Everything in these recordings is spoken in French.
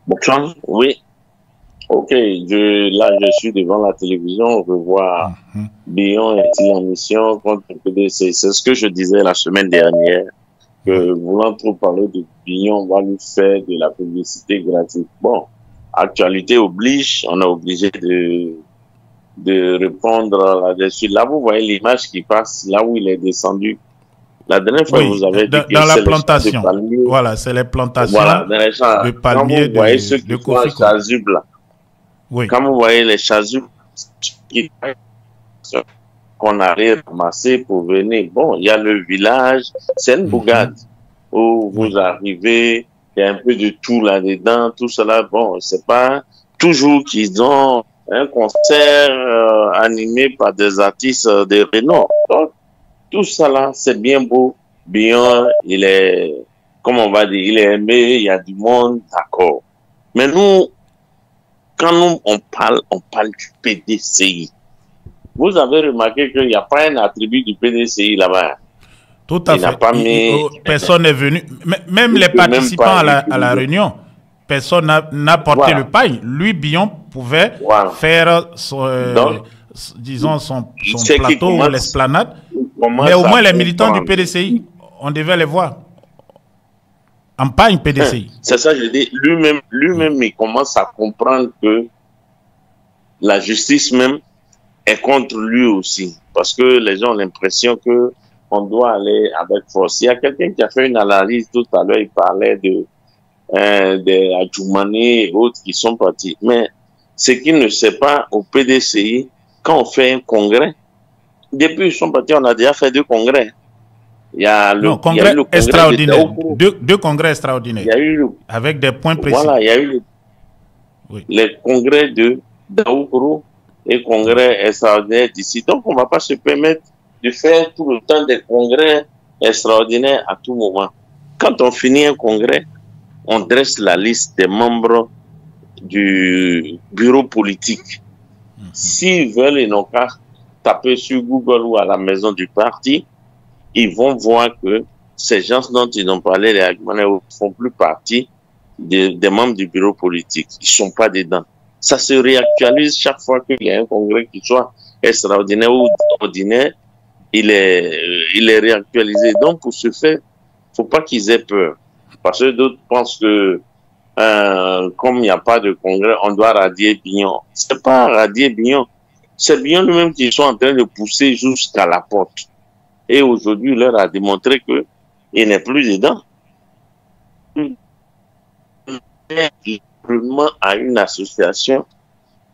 Bonsoir. Oui. Ok. Là, je suis devant la télévision. Je vois Mhm. Bion est-il en mission contre le PDC. C'est ce que je disais la semaine dernière. Oui. Que voulant trop parler de Bion, on va lui faire de la publicité gratuite. Bon. Actualité oblige. On est obligé de répondre là-dessus. Là, vous voyez l'image qui passe là où il est descendu. La dernière fois, vous Oui, avez dit que dans la c'est les champs de plantation. palmiers. Voilà, c'est les plantations Voilà, dans les champs. de Quand palmiers vous voyez ceux de qui sont à Kofi Ko. Chasuble, là, Oui. quand vous voyez les chasubles qui qu'on allait ramasser pour venir, bon, il y a le village, c'est une Mhm. bougade où vous Oui. arrivez, il y a un peu de tout là-dedans, tout cela, bon, c'est pas toujours qu'ils ont un concert animé par des artistes de renom. Donc, tout ça là, c'est bien beau, bien, il est, comme on va dire, il est aimé, il y a du monde, d'accord. Mais nous, quand nous, on parle du PDCI. Vous avez remarqué qu'il n'y a pas un attribut du PDCI là-bas. Tout à Il n'a fait. pas mis, Personne n'est venu. Même il les peut même participants pas à la utiliser. réunion, personne n'a porté le Voilà, paille. Lui, Bion, pouvait voilà. faire, Donc, disons, son c'est qu'il plateau ou l'esplanade. il Mais au commence à moins, les militants du comprendre. PDCI, on devait les voir. En pagne PDCI. C'est ça, je dis, Oui. lui-même, il commence à comprendre que la justice même est contre lui aussi. Parce que les gens ont l'impression que on doit aller avec force. Il y a quelqu'un qui a fait une analyse tout à l'heure, il parlait des Adjoumani et autres qui sont partis. Mais ce qu'il ne sait pas au PDCI, quand on fait un congrès, depuis ils sont partis, on a déjà fait 2 congrès. Non, Il y a eu congrès le congrès de extraordinaire. Daoukro. Deux congrès Il extraordinaires. y a eu Avec des points précis. voilà, il y a eu Oui. les congrès de Daoukro et Oui. congrès extraordinaire d'ici. Donc, on ne va pas se permettre de faire tout le temps des congrès extraordinaires à tout moment. Quand on finit un congrès, on dresse la liste des membres du bureau politique. S'ils veulent, ils n'ont qu'à taper sur Google ou à la maison du parti, ils vont voir que ces gens dont ils ont parlé, les Agmanais, ne font plus partie des membres du bureau politique. Ils ne sont pas dedans. Ça se réactualise chaque fois qu'il y a un congrès qui soit extraordinaire ou ordinaire, il est réactualisé. Donc, pour ce fait, il ne faut pas qu'ils aient peur. Parce que d'autres pensent que comme il n'y a pas de congrès, on doit radier Bignon. Ce n'est pas radier Bignon. C'est Bignon lui-même qui sont en train de pousser jusqu'à la porte. Et aujourd'hui, il leur a démontré qu'il n'est plus dedans. Librement à une association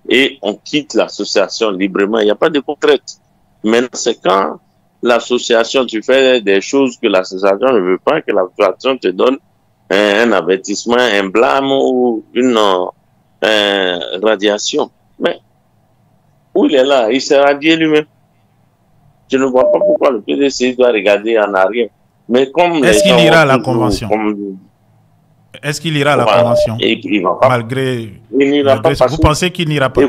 et on quitte l'association librement. Il n'y a pas de contrainte. Maintenant, c'est quand l'association, tu fais des choses que l'association ne veut pas, que l'association te donne un avertissement, un blâme ou une radiation. Mais où il est là, il s'est radié lui-même. Je ne vois pas pourquoi le PDC doit regarder en arrière. Mais comme les Est-ce qu'il gens ira ont à la toujours... convention? Comme, Est-ce qu'il ira à la voilà, convention? et il va pas, Malgré, il n'ira pas vous parce que, pensez qu'il n'ira pas?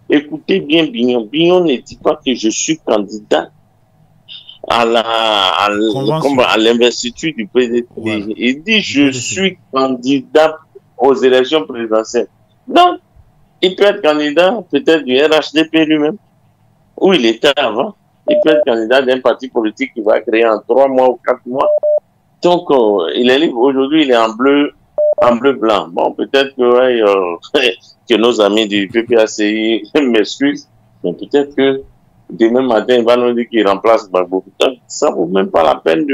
écoutez bien Bignon. Bignon ne dit pas que je suis candidat Convention. à l'investiture du PDC. Voilà. Il dit Du je PDCI. suis candidat aux élections présidentielles. Donc, il peut être candidat peut-être du RHDP lui-même, où il était avant. Il peut être candidat d'un parti politique qui va créer en 3 mois ou 4 mois. Donc, il est libre. Aujourd'hui, il est en bleu-blanc. Bon, peut-être que, ouais, que nos amis du PPACI m'excusent, mais peut-être que demain matin, il va nous dire qu'il remplace Gbagbo. Ça ne vaut même pas la peine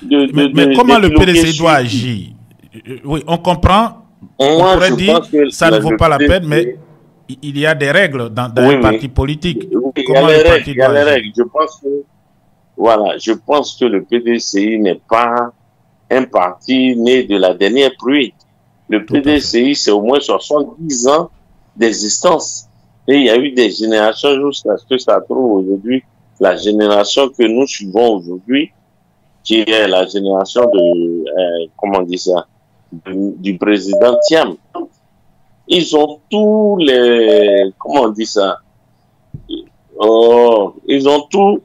Mais comment le d'épiloguer PDCI doit sur. agir? Oui, on comprend. On Moi, pourrait je dire pense que ça ne vaut pas la peine, mais PDC, il y a des règles dans oui, un parti politique. oui, il y a Comment les le règles, parti il y a doit les agir? règles. Voilà, je pense que le PDCI n'est pas un parti né de la dernière pluie. Le Tout à fait. PDCI, c'est au moins 70 ans d'existence. Et il y a eu des générations jusqu'à ce que ça trouve aujourd'hui. La génération que nous suivons aujourd'hui, qui est la génération de, comment on dit ça, du président Thiam. Ils ont tous les, comment on dit ça, oh, ils ont tout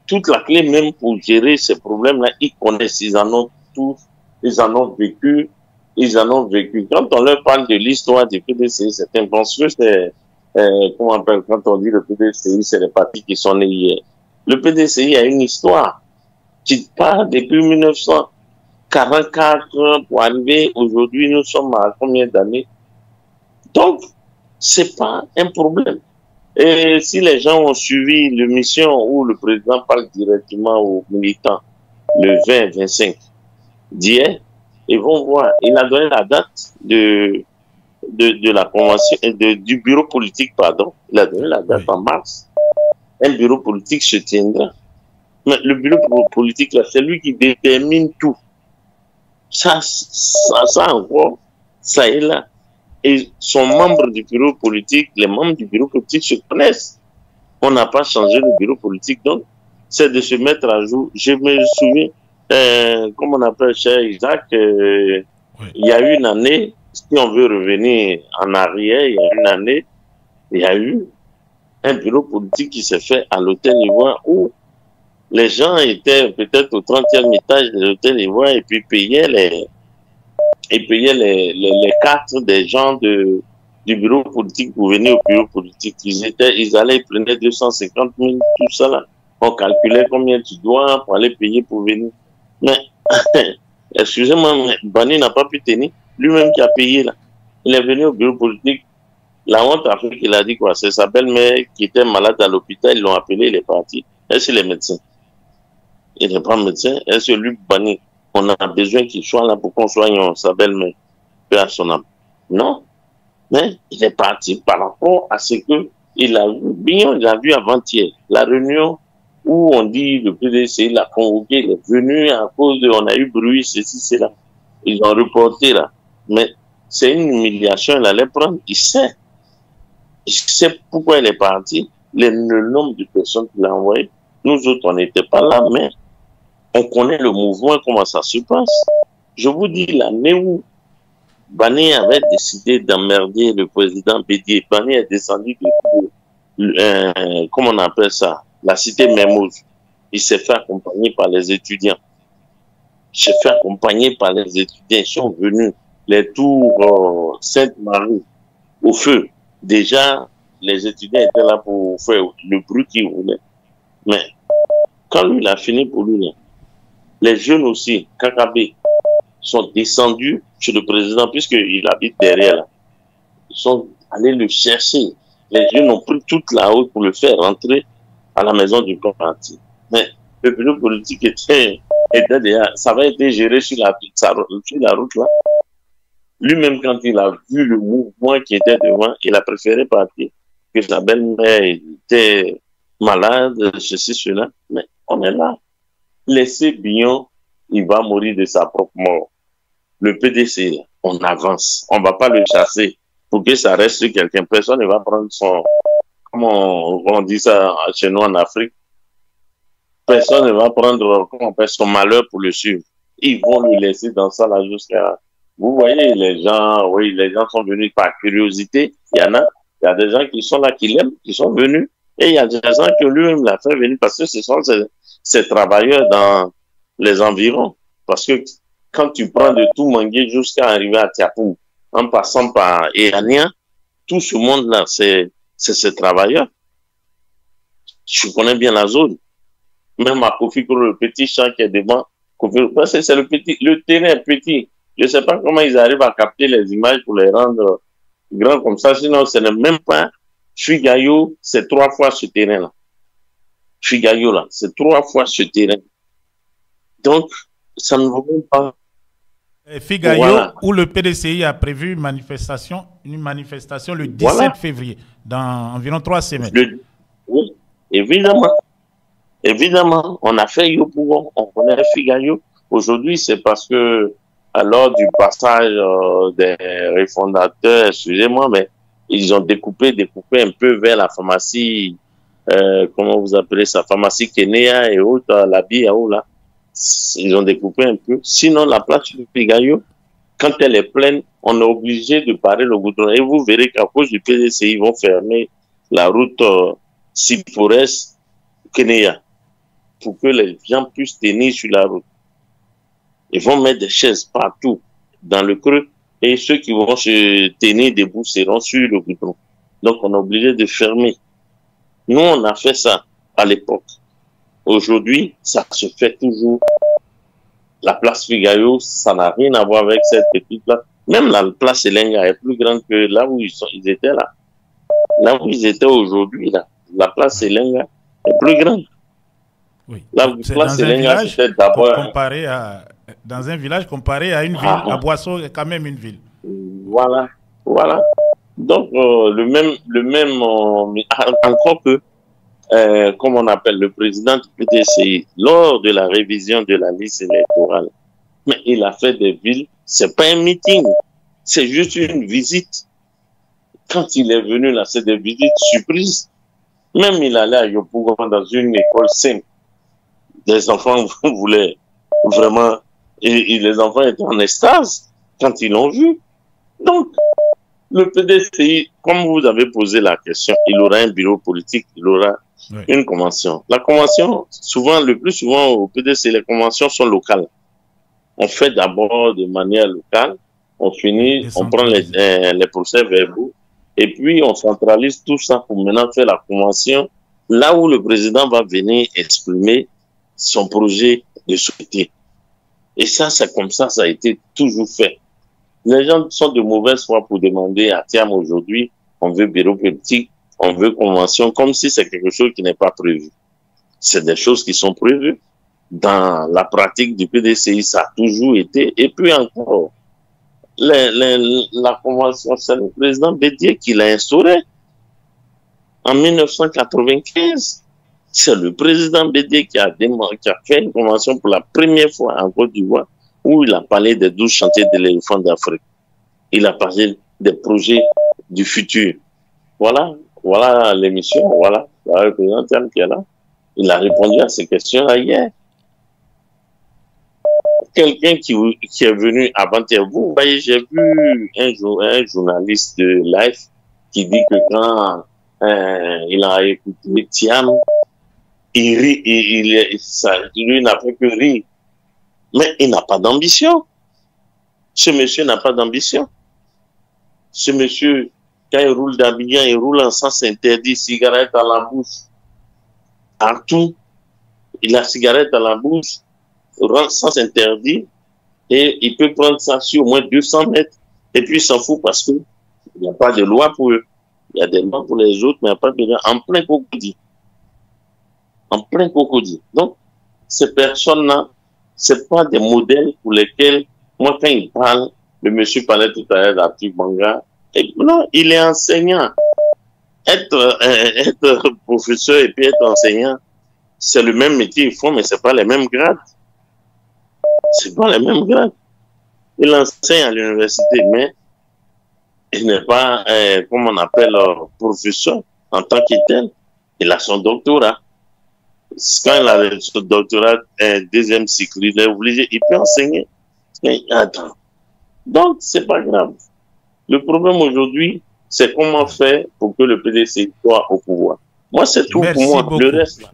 toute la clé même pour gérer ces problèmes-là. Ils connaissent, ils en ont tous Ils en ont vécu. Ils en ont vécu. Quand on leur parle de l'histoire du PDCI, c'est important. C'est, comment on appelle, quand on dit le PDCI, c'est les partis qui sont nés hier. Le PDCI a une histoire qui part depuis 1944 pour arriver aujourd'hui. Nous sommes à combien d'années? Donc, c'est pas un problème. Et si les gens ont suivi l'émission où le président parle directement aux militants le 20-25 d'hier, ils vont voir, il a donné la date de la convention, du bureau politique, pardon. Il a donné la date en mars. Un bureau politique se tiendra. Mais le bureau politique, là, c'est lui qui détermine tout. Ça encore, ça est là. Et sont membres du bureau politique, les membres du bureau politique se connaissent. On n'a pas changé le bureau politique, donc c'est de se mettre à jour. Je me souviens, comme on appelle cher Isaac, il y a eu une année, si on veut revenir en arrière, il y a une année, il y a eu un bureau politique qui s'est fait à l'hôtel Ivoire où les gens étaient peut-être au 30e étage de l'hôtel Ivoire et puis payaient les cartes des gens du bureau politique pour venir au bureau politique. Ils allaient, ils prenaient 250 000, tout ça là. On calculait combien tu dois pour aller payer pour venir. Mais, excusez-moi, Bani n'a pas pu tenir. Lui-même qui a payé là. Il est venu au bureau politique. La honte a fait qu'il a dit quoi? C'est sa belle-mère qui était malade à l'hôpital. Ils l'ont appelé, il est parti. Est-ce les médecins? Il n'est pas médecin. Est-ce Luc Bani? On a besoin qu'il soit là pour qu'on soigne sa belle-mère, paix à son âme. Non, mais il est parti par rapport à ce que il a vu. Bien, il a vu avant-hier la réunion où on dit le PDC l'a convoqué, il est venu à cause de, on a eu bruit, ceci, cela. Ils ont reporté là. Mais c'est une humiliation, il allait prendre, il sait pourquoi il est parti, le nombre de personnes qu'il a envoyé. Nous autres, on n'était pas là, mais on connaît le mouvement, comment ça se passe. Je vous dis, l'année où Bani avait décidé d'emmerder le président Bédié, Bani est descendu comment on appelle ça, la cité Mermoz. Il s'est fait accompagner par les étudiants. Il s'est fait accompagner par les étudiants. Ils sont venus, les tours Sainte-Marie, au feu. Déjà, les étudiants étaient là pour faire le bruit qu'ils voulaient. Mais quand lui, il a fini pour lui, là, les jeunes aussi, Kakabé, sont descendus chez le président, puisqu'il habite derrière là. Ils sont allés le chercher. Les jeunes ont pris toute la route pour le faire rentrer à la maison du parti. Mais le bureau politique était derrière. Ça avait été géré sur la route là. Lui-même, quand il a vu le mouvement qui était devant, il a préféré partir. Que sa belle-mère était malade, ceci, cela. Mais on est là. Laissez Bignon, il va mourir de sa propre mort. Le PDC, on avance. On ne va pas le chasser pour que ça reste sur quelqu'un. Personne ne va prendre son... Comment on dit ça chez nous en Afrique? Personne ne va prendre comment on appelle, son malheur pour le suivre. Ils vont le laisser dans ça là jusqu'à... Vous voyez, les gens, oui, les gens sont venus par curiosité. Il y a des gens qui sont là, qui l'aiment, qui sont venus. Et il y a des gens qui lui-même l'a fait venir parce que ce sont ces travailleurs dans les environs. Parce que quand tu prends de tout Mangué jusqu'à arriver à Tiapou, en passant par Irania, tout ce monde-là, c'est ces travailleurs. Je connais bien la zone. Même à Kofi Koro, le petit champ qui est devant, c'est le terrain petit. Je ne sais pas comment ils arrivent à capter les images pour les rendre grands comme ça. Sinon, ce n'est même pas Fuigayo, c'est 3 fois ce terrain-là. Fuigayo, là, c'est 3 fois ce terrain. Donc, ça ne vaut même pas. Fuigayo, voilà. Où le PDCI a prévu une manifestation le 17 voilà. février, dans environ 3 semaines. Oui, évidemment. Évidemment, on a fait Yopougon, on connaît Fuigayo. Aujourd'hui, c'est parce que, lors du passage des refondateurs, excusez-moi, mais ils ont découpé un peu vers la pharmacie, comment vous appelez ça, pharmacie Kenya et autres, la Biaou, là. Ils ont découpé un peu. Sinon, la place du Fuigayo, quand elle est pleine, on est obligé de parer le goudron. Et vous verrez qu'à cause du PDCI, ils vont fermer la route Sipores-Kenya pour que les gens puissent tenir sur la route. Ils vont mettre des chaises partout dans le creux et ceux qui vont se tenir debout seront sur le goudron. Donc, on est obligé de fermer. Nous, on a fait ça à l'époque. Aujourd'hui, ça se fait toujours. La place Figaro, ça n'a rien à voir avec cette petite place. Même la place Elenga est plus grande que là où ils étaient là. Là où ils étaient aujourd'hui, là. La place Elenga est plus grande. Oui. La place Elenga, c'était d'abord... Dans un village comparé à une ville, à Boisseau est quand même une ville. Voilà, voilà. Donc, encore que, comme on appelle le président du PDCI, lors de la révision de la liste électorale, mais il a fait des villes, c'est pas un meeting, c'est juste une visite. Quand il est venu là, c'est des visites surprises. Même il allait à Yopougon dans une école simple. Les enfants voulaient vraiment, et les enfants étaient en extase quand ils l'ont vu. Donc, le PDCI, comme vous avez posé la question, il aura un bureau politique, il aura une convention. La convention, souvent, le plus souvent au PDCI, les conventions sont locales. On fait d'abord de manière locale, on finit, on prend les procès-verbaux, et puis on centralise tout ça pour maintenant faire la convention, là où le président va venir exprimer son projet de société. Et ça, c'est comme ça a été toujours fait. Les gens sont de mauvaise foi pour demander à Thiam aujourd'hui, on veut bureau politique, on veut convention, comme si c'est quelque chose qui n'est pas prévu. C'est des choses qui sont prévues. Dans la pratique du PDCI, ça a toujours été. Et puis encore, la convention, c'est le président Bédié qui l'a instaurée en 1995. C'est le président Bédié qui a fait une convention pour la première fois en Côte d'Ivoire, où il a parlé des 12 chantiers de l'éléphant d'Afrique. Il a parlé des projets du futur. Voilà l'émission, voilà le président Thiam qui est là. Il a répondu à ces questions-là hier. Quelqu'un qui est venu avant-hier, vous voyez, j'ai vu un journaliste de Life qui dit que quand il a écouté Thiam, il rit, lui n'a fait que rire. Mais il n'a pas d'ambition. Ce monsieur n'a pas d'ambition. Ce monsieur, quand il roule d'Abidjan, il roule en sens interdit, cigarette à la bouche. Partout, il a cigarette à la bouche, sens interdit, et il peut prendre ça sur au moins 200 mètres. Et puis il s'en fout parce qu'il n'y a pas de loi pour eux. Il y a des lois pour les autres, mais il n'y a pas de loi. En plein cocody. En plein cocody. Donc, ces personnes-là, c'est pas des modèles pour lesquels, moi, quand il parle, le monsieur parlait tout à l'heure d'Arthur Banga, et non, il est enseignant. Être professeur et puis être enseignant, c'est le même métier ils font, mais c'est pas les mêmes grades. C'est pas les mêmes grades. Il enseigne à l'université, mais il n'est pas, comme on appelle, professeur en tant que tel. Il a son doctorat. Quand il a son doctorat, deuxième cycle, il est obligé, il peut enseigner. Mais attends. Donc, c'est pas grave. Le problème aujourd'hui, c'est comment faire pour que le PDC soit au pouvoir. Moi, c'est tout pour moi. Beaucoup. Le reste, là.